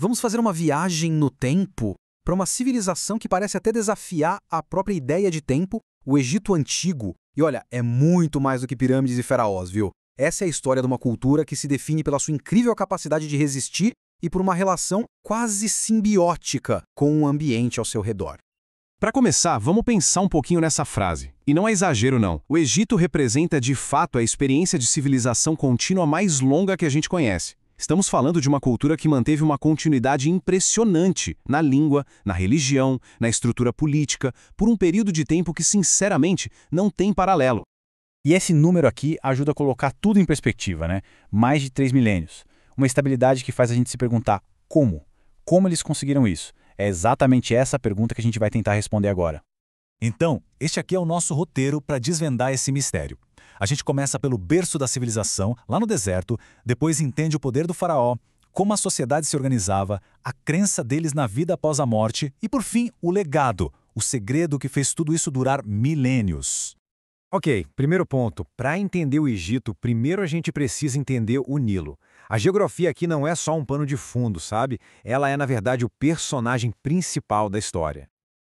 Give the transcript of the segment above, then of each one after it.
Vamos fazer uma viagem no tempo para uma civilização que parece até desafiar a própria ideia de tempo, o Egito Antigo. E olha, é muito mais do que pirâmides e faraós, viu? Essa é a história de uma cultura que se define pela sua incrível capacidade de resistir e por uma relação quase simbiótica com o ambiente ao seu redor. Para começar, vamos pensar um pouquinho nessa frase. E não é exagero, não. O Egito representa, de fato, a experiência de civilização contínua mais longa que a gente conhece. Estamos falando de uma cultura que manteve uma continuidade impressionante na língua, na religião, na estrutura política, por um período de tempo que, sinceramente, não tem paralelo. E esse número aqui ajuda a colocar tudo em perspectiva, né? Mais de 3 milênios. Uma estabilidade que faz a gente se perguntar como? Como eles conseguiram isso? É exatamente essa a pergunta que a gente vai tentar responder agora. Então, este aqui é o nosso roteiro para desvendar esse mistério. A gente começa pelo berço da civilização, lá no deserto, depois entende o poder do faraó, como a sociedade se organizava, a crença deles na vida após a morte e, por fim, o legado, o segredo que fez tudo isso durar milênios. Ok, primeiro ponto. Para entender o Egito, primeiro a gente precisa entender o Nilo. A geografia aqui não é só um pano de fundo, sabe? Ela é, na verdade, o personagem principal da história.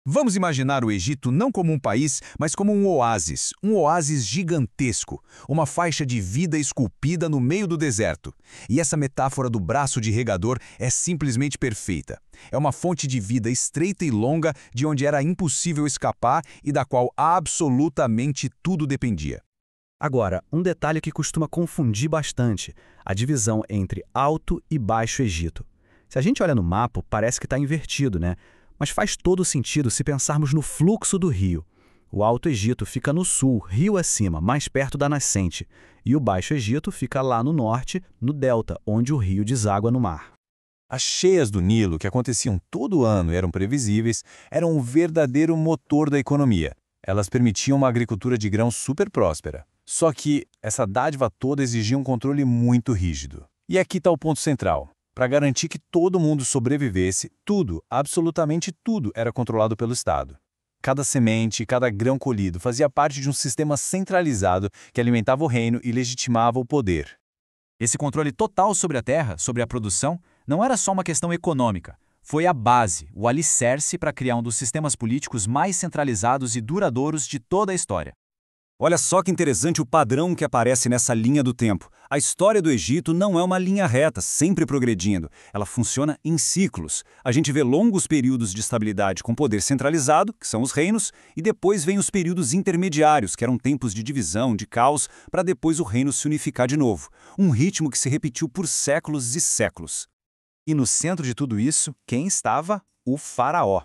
Vamos imaginar o Egito não como um país, mas como um oásis gigantesco, uma faixa de vida esculpida no meio do deserto. E essa metáfora do braço de regador é simplesmente perfeita. É uma fonte de vida estreita e longa de onde era impossível escapar e da qual absolutamente tudo dependia. Agora, um detalhe que costuma confundir bastante, a divisão entre Alto e Baixo Egito. Se a gente olha no mapa, parece que está invertido, né? Mas faz todo sentido se pensarmos no fluxo do rio. O Alto Egito fica no sul, rio acima, mais perto da nascente, e o Baixo Egito fica lá no norte, no delta, onde o rio deságua no mar. As cheias do Nilo, que aconteciam todo ano e eram previsíveis, eram um verdadeiro motor da economia. Elas permitiam uma agricultura de grãos super próspera. Só que essa dádiva toda exigia um controle muito rígido. E aqui está o ponto central. Para garantir que todo mundo sobrevivesse, tudo, absolutamente tudo, era controlado pelo Estado. Cada semente, cada grão colhido fazia parte de um sistema centralizado que alimentava o reino e legitimava o poder. Esse controle total sobre a terra, sobre a produção, não era só uma questão econômica. Foi a base, o alicerce para criar um dos sistemas políticos mais centralizados e duradouros de toda a história. Olha só que interessante o padrão que aparece nessa linha do tempo. A história do Egito não é uma linha reta, sempre progredindo. Ela funciona em ciclos. A gente vê longos períodos de estabilidade com poder centralizado, que são os reinos, e depois vem os períodos intermediários, que eram tempos de divisão, de caos, para depois o reino se unificar de novo. Um ritmo que se repetiu por séculos e séculos. E no centro de tudo isso, quem estava? O faraó.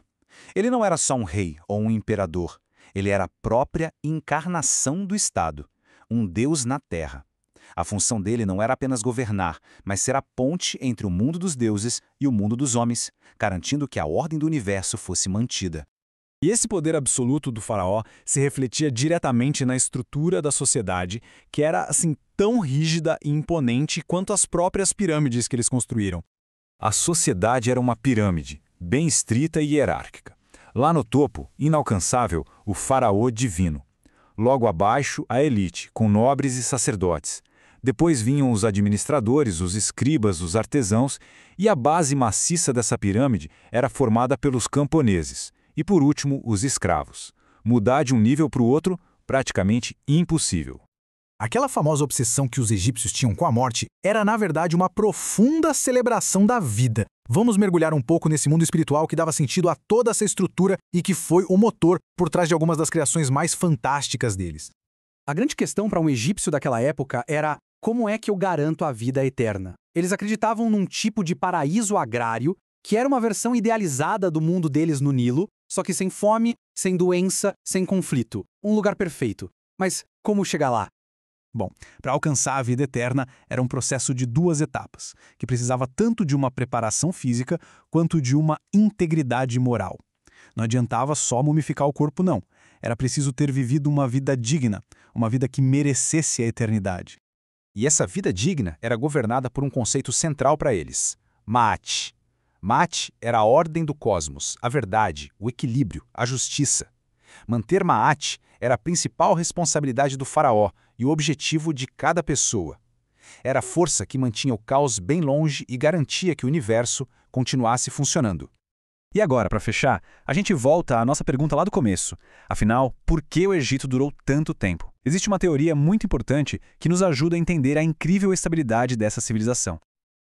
Ele não era só um rei ou um imperador. Ele era a própria encarnação do Estado, um deus na terra. A função dele não era apenas governar, mas ser a ponte entre o mundo dos deuses e o mundo dos homens, garantindo que a ordem do universo fosse mantida. E esse poder absoluto do faraó se refletia diretamente na estrutura da sociedade, que era assim tão rígida e imponente quanto as próprias pirâmides que eles construíram. A sociedade era uma pirâmide, bem estrita e hierárquica. Lá no topo, inalcançável, o faraó divino. Logo abaixo, a elite, com nobres e sacerdotes. Depois vinham os administradores, os escribas, os artesãos, e a base maciça dessa pirâmide era formada pelos camponeses. E por último, os escravos. Mudar de um nível para o outro, praticamente impossível. Aquela famosa obsessão que os egípcios tinham com a morte era, na verdade, uma profunda celebração da vida. Vamos mergulhar um pouco nesse mundo espiritual que dava sentido a toda essa estrutura e que foi o motor por trás de algumas das criações mais fantásticas deles. A grande questão para um egípcio daquela época era como é que eu garanto a vida eterna? Eles acreditavam num tipo de paraíso agrário que era uma versão idealizada do mundo deles no Nilo, só que sem fome, sem doença, sem conflito. Um lugar perfeito. Mas como chegar lá? Bom, para alcançar a vida eterna era um processo de 2 etapas, que precisava tanto de uma preparação física quanto de uma integridade moral. Não adiantava só mumificar o corpo, não. Era preciso ter vivido uma vida digna, uma vida que merecesse a eternidade. E essa vida digna era governada por um conceito central para eles: Maat. Maat era a ordem do cosmos, a verdade, o equilíbrio, a justiça. Manter Maat era a principal responsabilidade do faraó e o objetivo de cada pessoa. Era a força que mantinha o caos bem longe e garantia que o universo continuasse funcionando. E agora, para fechar, a gente volta à nossa pergunta lá do começo. Afinal, por que o Egito durou tanto tempo? Existe uma teoria muito importante que nos ajuda a entender a incrível estabilidade dessa civilização.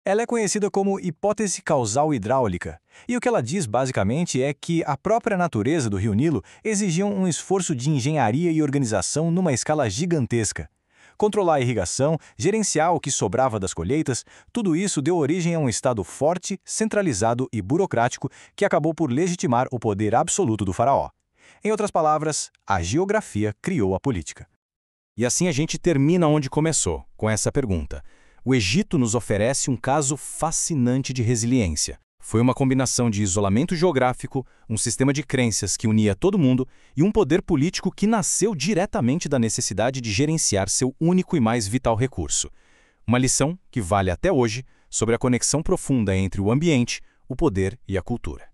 Ela é conhecida como hipótese causal hidráulica, e o que ela diz basicamente é que a própria natureza do rio Nilo exigia um esforço de engenharia e organização numa escala gigantesca. Controlar a irrigação, gerenciar o que sobrava das colheitas, tudo isso deu origem a um Estado forte, centralizado e burocrático que acabou por legitimar o poder absoluto do faraó. Em outras palavras, a geografia criou a política. E assim a gente termina onde começou, com essa pergunta. O Egito nos oferece um caso fascinante de resiliência. Foi uma combinação de isolamento geográfico, um sistema de crenças que unia todo mundo e um poder político que nasceu diretamente da necessidade de gerenciar seu único e mais vital recurso. Uma lição que vale até hoje sobre a conexão profunda entre o ambiente, o poder e a cultura.